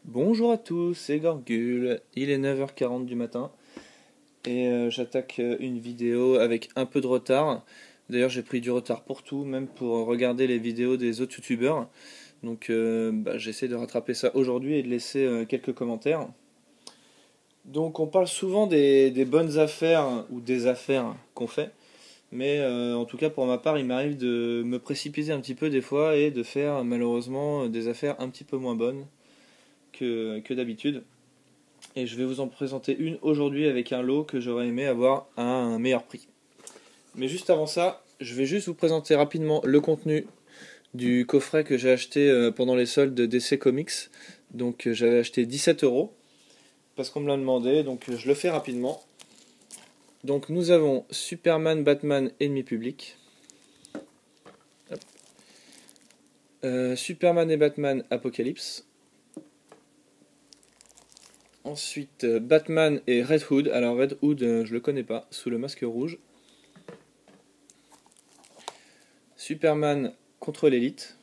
Bonjour à tous, c'est Gorgul, il est 9h40 du matin et j'attaque une vidéo avec un peu de retard. D'ailleurs j'ai pris du retard pour tout, même pour regarder les vidéos des autres youtubeurs. Donc j'essaie de rattraper ça aujourd'hui et de laisser quelques commentaires. Donc on parle souvent des bonnes affaires ou des affaires qu'on fait. Mais en tout cas pour ma part il m'arrive de me précipiter un petit peu des fois et de faire malheureusement des affaires un petit peu moins bonnes que d'habitude. Et je vais vous en présenter une aujourd'hui avec un lot que j'aurais aimé avoir à un meilleur prix. Mais juste avant ça, je vais juste vous présenter rapidement le contenu du coffret que j'ai acheté pendant les soldes de DC Comics. Donc j'avais acheté 17 euros parce qu'on me l'a demandé, donc je le fais rapidement. Donc nous avons Superman, Batman, Ennemi public. Superman et Batman, Apocalypse. Ensuite, Batman et Red Hood. Alors Red Hood, je le connais pas, sous le masque rouge. Superman contre l'élite.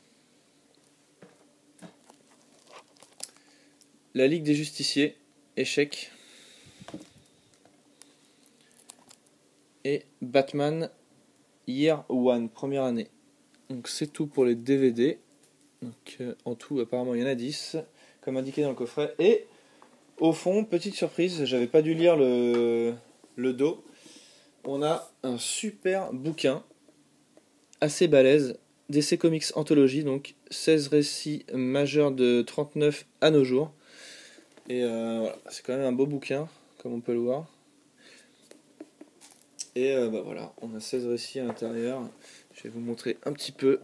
La Ligue des Justiciers, échec. Et Batman Year One, première année. Donc c'est tout pour les DVD. Donc en tout, apparemment, il y en a 10, comme indiqué dans le coffret. Et au fond, petite surprise, j'avais pas dû lire le dos. On a un super bouquin, assez balèze, DC Comics Anthologie, donc 16 récits majeurs de 39 à nos jours. Et voilà, c'est quand même un beau bouquin, comme on peut le voir. Et voilà, on a 16 récits à l'intérieur. Je vais vous montrer un petit peu.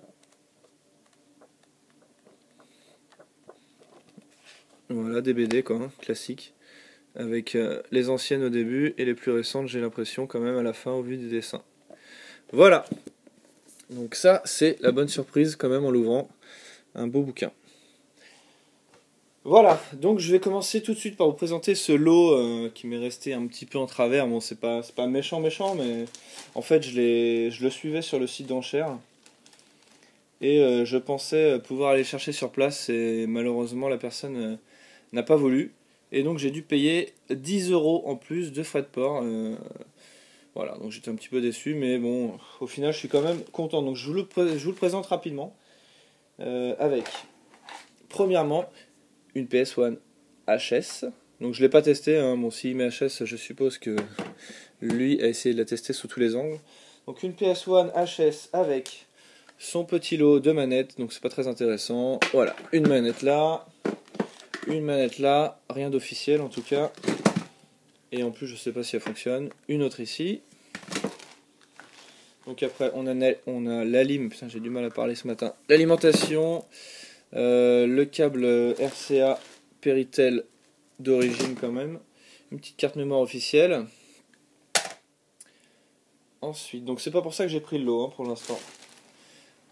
Voilà, des BD quoi, hein, classiques. Avec les anciennes au début et les plus récentes, j'ai l'impression, quand même, à la fin, au vu des dessins. Voilà. Donc ça, c'est la bonne surprise, quand même, en l'ouvrant. Un beau bouquin. Voilà, donc je vais commencer tout de suite par vous présenter ce lot qui m'est resté un petit peu en travers. Bon, c'est pas méchant, mais en fait, je le suivais sur le site d'enchères. Et je pensais pouvoir aller chercher sur place et malheureusement la personne n'a pas voulu. Et donc j'ai dû payer 10 euros en plus de frais de port. Voilà, donc j'étais un petit peu déçu, mais bon, au final je suis quand même content. Donc je vous le présente rapidement avec, premièrement, une PS1 HS. Donc je ne l'ai pas testé, hein. Bon, s'il met HS, je suppose que lui a essayé de la tester sous tous les angles. Donc une PS1 HS avec son petit lot de manettes, donc c'est pas très intéressant. Voilà, une manette là, rien d'officiel en tout cas. Et en plus je sais pas si elle fonctionne. Une autre ici. Donc après on a l'alim, putain j'ai du mal à parler ce matin. L'alimentation, le câble RCA Péritel d'origine quand même. Une petite carte mémoire officielle. Ensuite, donc c'est pas pour ça que j'ai pris le lot hein, pour l'instant.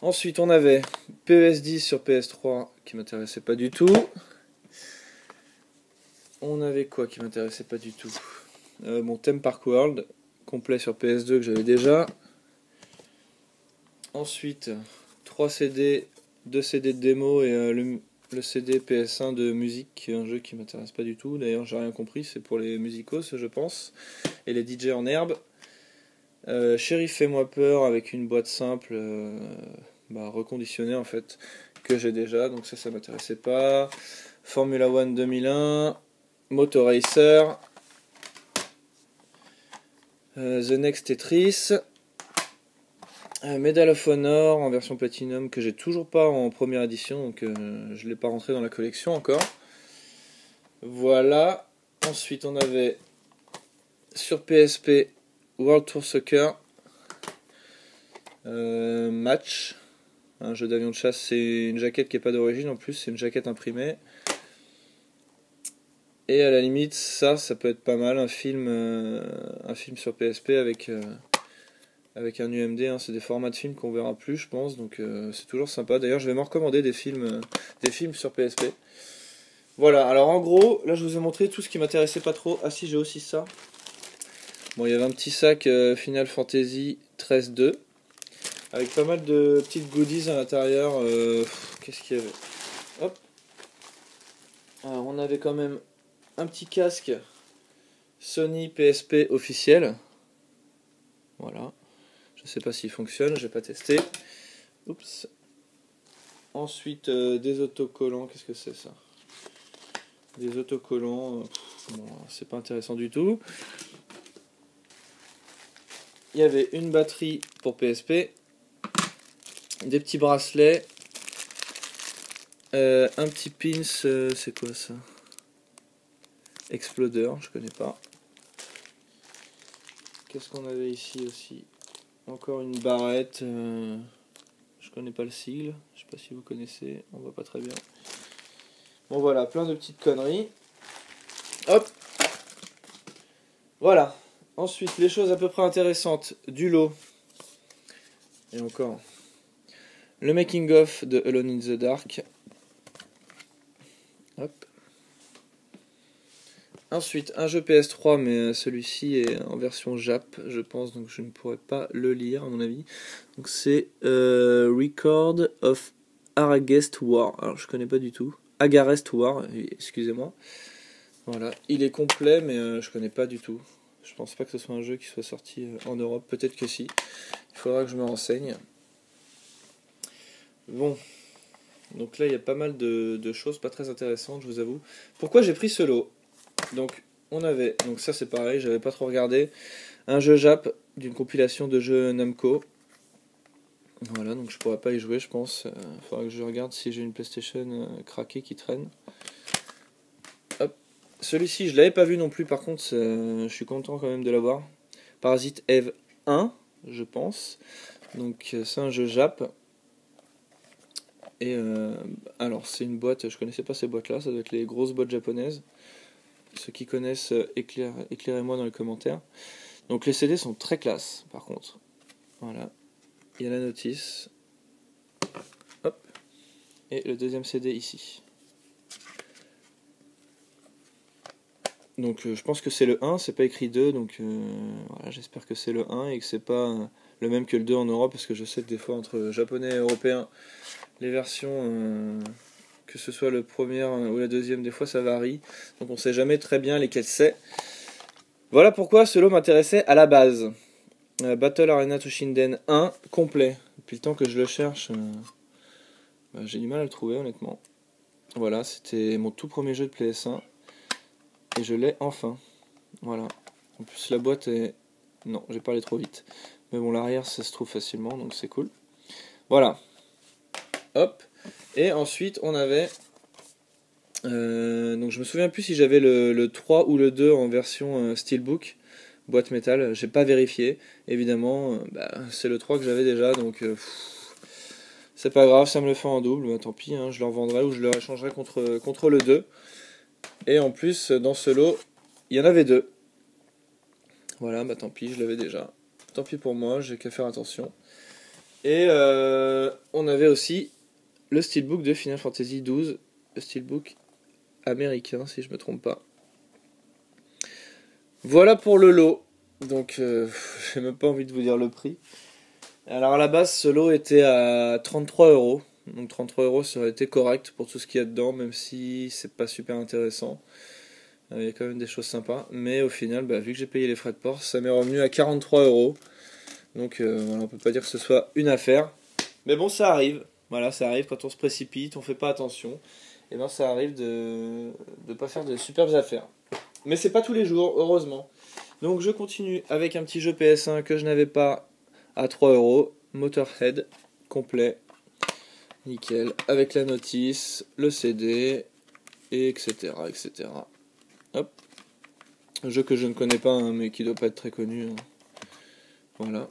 Ensuite, on avait PES10 sur PS3 qui m'intéressait pas du tout. On avait quoi qui m'intéressait pas du tout mon Theme Park World complet sur PS2 que j'avais déjà. Ensuite, 3 CD, 2 CD de démo et le CD PS1 de musique, un jeu qui m'intéresse pas du tout. D'ailleurs, j'ai rien compris, c'est pour les musicos, je pense, et les DJ en herbe. Shérif Fais-moi peur avec une boîte simple reconditionnée en fait que j'ai déjà, donc ça m'intéressait pas. Formula One 2001, Motor Racer, The Next Tetris, Medal of Honor en version Platinum que j'ai toujours pas en première édition, donc je l'ai pas rentré dans la collection encore. Voilà. Ensuite on avait sur PSP World Tour Soccer Match, un jeu d'avion de chasse. C'est une jaquette qui n'est pas d'origine en plus, c'est une jaquette imprimée. Et à la limite, ça peut être pas mal, un film sur PSP avec un UMD, hein, c'est des formats de films qu'on verra plus, je pense, donc c'est toujours sympa. D'ailleurs, je vais m'en recommander des films sur PSP. Voilà, alors en gros, là je vous ai montré tout ce qui m'intéressait pas trop. Ah si, j'ai aussi ça. Bon, il y avait un petit sac Final Fantasy 13-2 avec pas mal de petites goodies à l'intérieur. Qu'est-ce qu'il y avait? Hop. Alors, on avait quand même un petit casque Sony PSP officiel. Voilà. Je sais pas s'il fonctionne, j'ai pas testé. Oups. Ensuite, des autocollants. Qu'est-ce que c'est ça? Des autocollants. Bon, c'est pas intéressant du tout. Il y avait une batterie pour PSP, des petits bracelets, un petit pins. C'est quoi ça? Exploder, je connais pas. Qu'est-ce qu'on avait ici aussi? Encore une barrette. Je connais pas le sigle. Je sais pas si vous connaissez. On voit pas très bien. Bon voilà, plein de petites conneries. Hop. Voilà. Ensuite, les choses à peu près intéressantes du lot. Et encore. Le making of de Alone in the Dark. Hop. Ensuite, un jeu PS3, mais celui-ci est en version Jap, je pense, donc je ne pourrais pas le lire à mon avis. Donc c'est Record of Aragest War. Alors je connais pas du tout. Agarest War, excusez-moi. Voilà, il est complet, mais je connais pas du tout. Je pense pas que ce soit un jeu qui soit sorti en Europe. Peut-être que si. Il faudra que je me renseigne. Bon. Donc là, il y a pas mal de choses pas très intéressantes, je vous avoue. Pourquoi j'ai pris ce lot? Donc, on avait, donc ça c'est pareil, j'avais pas trop regardé, un jeu Jap d'une compilation de jeux Namco. Voilà, donc je pourrais pas y jouer, je pense. Faudra que je regarde si j'ai une PlayStation craquée qui traîne. Hop. Celui-ci, je l'avais pas vu non plus, par contre, je suis content quand même de l'avoir. Parasite Eve 1, je pense. Donc, c'est un jeu Jap. Et alors, c'est une boîte, je connaissais pas ces boîtes-là, ça doit être les grosses boîtes japonaises. Ceux qui connaissent, éclairez-moi dans les commentaires. Donc les CD sont très classe, par contre. Voilà. Il y a la notice. Hop. Et le deuxième CD ici. Donc je pense que c'est le 1, c'est pas écrit 2, donc voilà, j'espère que c'est le 1 et que c'est pas le même que le 2 en Europe, parce que je sais que des fois entre japonais et européens, les versions, que ce soit le premier ou la deuxième, des fois ça varie, donc on sait jamais très bien lesquels c'est. Voilà pourquoi ce lot m'intéressait à la base. Battle Arena Toshinden 1 complet. Depuis le temps que je le cherche, j'ai du mal à le trouver honnêtement. Voilà, c'était mon tout premier jeu de PS1 et je l'ai enfin. Voilà. En plus la boîte est... Non, j'ai parlé trop vite. Mais bon, l'arrière ça se trouve facilement, donc c'est cool. Voilà. Hop. Et ensuite on avait... donc je me souviens plus si j'avais le 3 ou le 2 en version Steelbook. Boîte métal, j'ai pas vérifié, évidemment, c'est le 3 que j'avais déjà, donc c'est pas grave, ça me le fait en double, tant pis, hein, je le revendrai ou je le échangerai contre le 2. Et en plus, dans ce lot, il y en avait deux. Voilà, tant pis, je l'avais déjà. Tant pis pour moi, j'ai qu'à faire attention. Et on avait aussi le Steelbook de Final Fantasy XII, le Steelbook américain, si je me trompe pas. Voilà pour le lot. Donc, j'ai même pas envie de vous dire le prix. Alors, à la base, ce lot était à 33€. Donc, 33€, ça aurait été correct pour tout ce qu'il y a dedans, même si c'est pas super intéressant. Il y a quand même des choses sympas. Mais au final, vu que j'ai payé les frais de port, ça m'est revenu à 43€. Donc, voilà, on peut pas dire que ce soit une affaire. Mais bon, ça arrive. Voilà, ça arrive quand on se précipite, on fait pas attention. Et ça arrive de pas faire de superbes affaires. Mais c'est pas tous les jours, heureusement. Donc je continue avec un petit jeu PS1 que je n'avais pas à 3€. Motorhead, complet. Nickel. Avec la notice, le CD, et etc. etc. Hop. Un jeu que je ne connais pas, hein, mais qui doit pas être très connu. Hein. Voilà.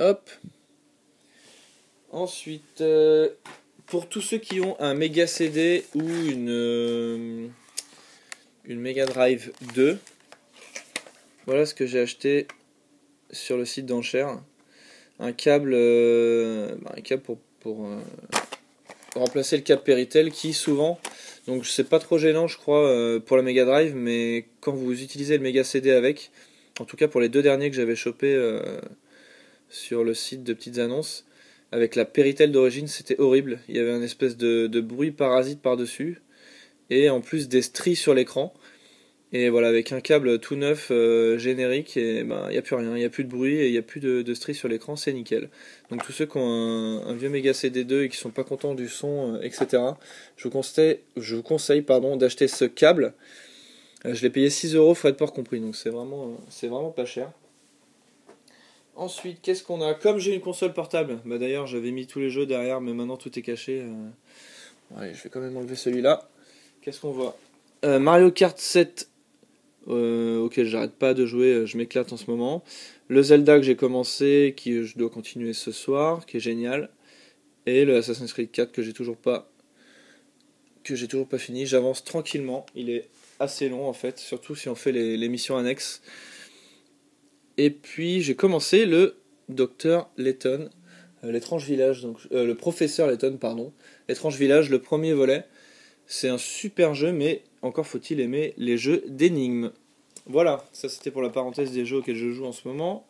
Hop. Ensuite, pour tous ceux qui ont un Mega CD ou une Mega Drive 2, voilà ce que j'ai acheté sur le site d'enchères. Un câble, pour remplacer le câble Péritel qui souvent, donc c'est pas trop gênant je crois pour la Mega Drive, mais quand vous utilisez le Mega CD avec, en tout cas pour les deux derniers que j'avais chopé sur le site de petites annonces, avec la Péritel d'origine, c'était horrible. Il y avait un espèce de bruit parasite par-dessus, et en plus des stries sur l'écran. Et voilà, avec un câble tout neuf, générique, et ben il n'y a plus rien, il n'y a plus de bruit et il n'y a plus de stries sur l'écran, c'est nickel. Donc tous ceux qui ont un vieux Mega CD2 et qui sont pas contents du son, etc., je vous conseille pardon, d'acheter ce câble. Je l'ai payé 6 euros, frais de port compris, donc c'est vraiment pas cher. Ensuite, qu'est-ce qu'on a? Comme j'ai une console portable, bah d'ailleurs j'avais mis tous les jeux derrière, mais maintenant tout est caché. Allez, je vais quand même enlever celui-là. Qu'est-ce qu'on voit? Mario Kart 7, auquel j'arrête pas de jouer, je m'éclate en ce moment. Le Zelda que j'ai commencé, qui je dois continuer ce soir, qui est génial. Et le Assassin's Creed 4 que j'ai toujours pas fini. J'avance tranquillement. Il est assez long en fait, surtout si on fait les missions annexes. Et puis j'ai commencé le Docteur Layton, l'étrange village, donc le professeur Layton, pardon, l'étrange village, le premier volet. C'est un super jeu, mais encore faut-il aimer les jeux d'énigmes. Voilà, ça c'était pour la parenthèse des jeux auxquels je joue en ce moment.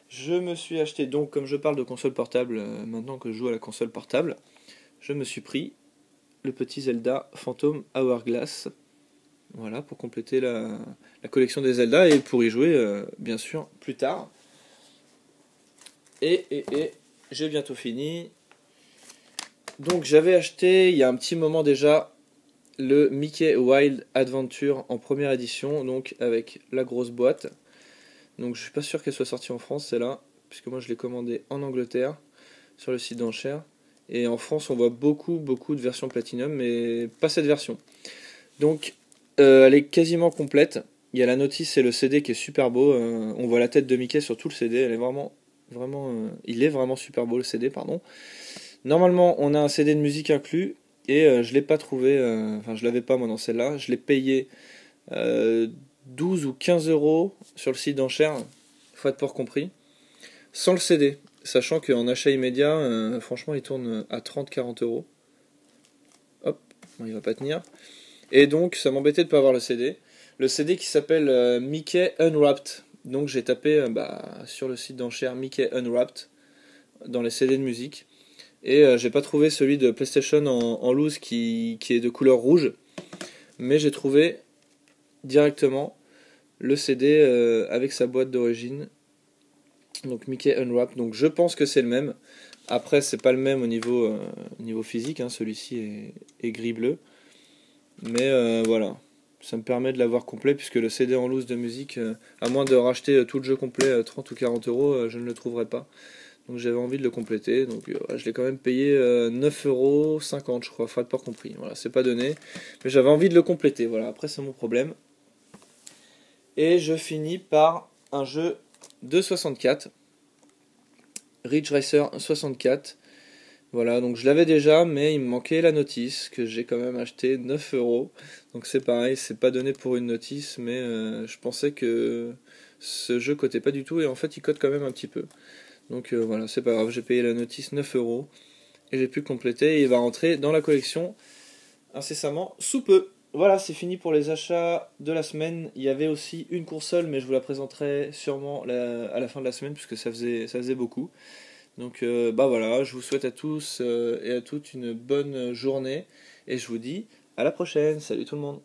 Je me suis acheté donc, comme je parle de console portable, maintenant que je joue à la console portable, je me suis pris le petit Zelda Phantom Hourglass. Voilà, pour compléter la collection des Zelda et pour y jouer, bien sûr, plus tard. Et j'ai bientôt fini. Donc j'avais acheté, il y a un petit moment déjà, le Mickey Wild Adventure en première édition, donc avec la grosse boîte. Donc je suis pas sûr qu'elle soit sortie en France, celle-là, puisque moi je l'ai commandée en Angleterre, sur le site d'enchères. Et en France, on voit beaucoup de versions Platinum, mais pas cette version. Donc elle est quasiment complète. Il y a la notice et le CD qui est super beau. On voit la tête de Mickey sur tout le CD. Elle est il est vraiment super beau, le CD, pardon. Normalement, on a un CD de musique inclus. Et je l'ai pas trouvé, enfin je l'avais pas moi dans celle-là. Je l'ai payé 12 ou 15 euros sur le site d'enchères, frais de port compris, sans le CD. Sachant qu'en achat immédiat, franchement, il tourne à 30-40 euros. Hop, bon, il va pas tenir. Et donc, ça m'embêtait de pas avoir le CD. Le CD qui s'appelle Mickey Unwrapped. Donc, j'ai tapé sur le site d'enchères Mickey Unwrapped dans les CD de musique. Et j'ai pas trouvé celui de PlayStation en loose qui est de couleur rouge. Mais j'ai trouvé directement le CD avec sa boîte d'origine. Donc Mickey Unwrapped. Donc je pense que c'est le même. Après, c'est pas le même au niveau physique. Hein. Celui-ci est gris-bleu. Mais voilà. Ça me permet de l'avoir complet puisque le CD en loose de musique, à moins de racheter tout le jeu complet 30 ou 40 euros, je ne le trouverai pas. Donc j'avais envie de le compléter. Donc je l'ai quand même payé 9,50 € je crois, frais de port compris. Voilà, c'est pas donné. Mais j'avais envie de le compléter. Voilà, après c'est mon problème. Et je finis par un jeu de 64. Ridge Racer 64. Voilà, donc je l'avais déjà, mais il me manquait la notice, que j'ai quand même acheté 9 euros. Donc c'est pareil, c'est pas donné pour une notice, mais je pensais que ce jeu cotait pas du tout, et en fait il cote quand même un petit peu. Donc voilà, c'est pas grave, j'ai payé la notice 9 euros, et j'ai pu le compléter, et il va rentrer dans la collection incessamment sous peu. Voilà, c'est fini pour les achats de la semaine. Il y avait aussi une console, mais je vous la présenterai sûrement à la fin de la semaine, puisque ça faisait beaucoup. Donc voilà, je vous souhaite à tous et à toutes une bonne journée, et je vous dis à la prochaine. Salut tout le monde.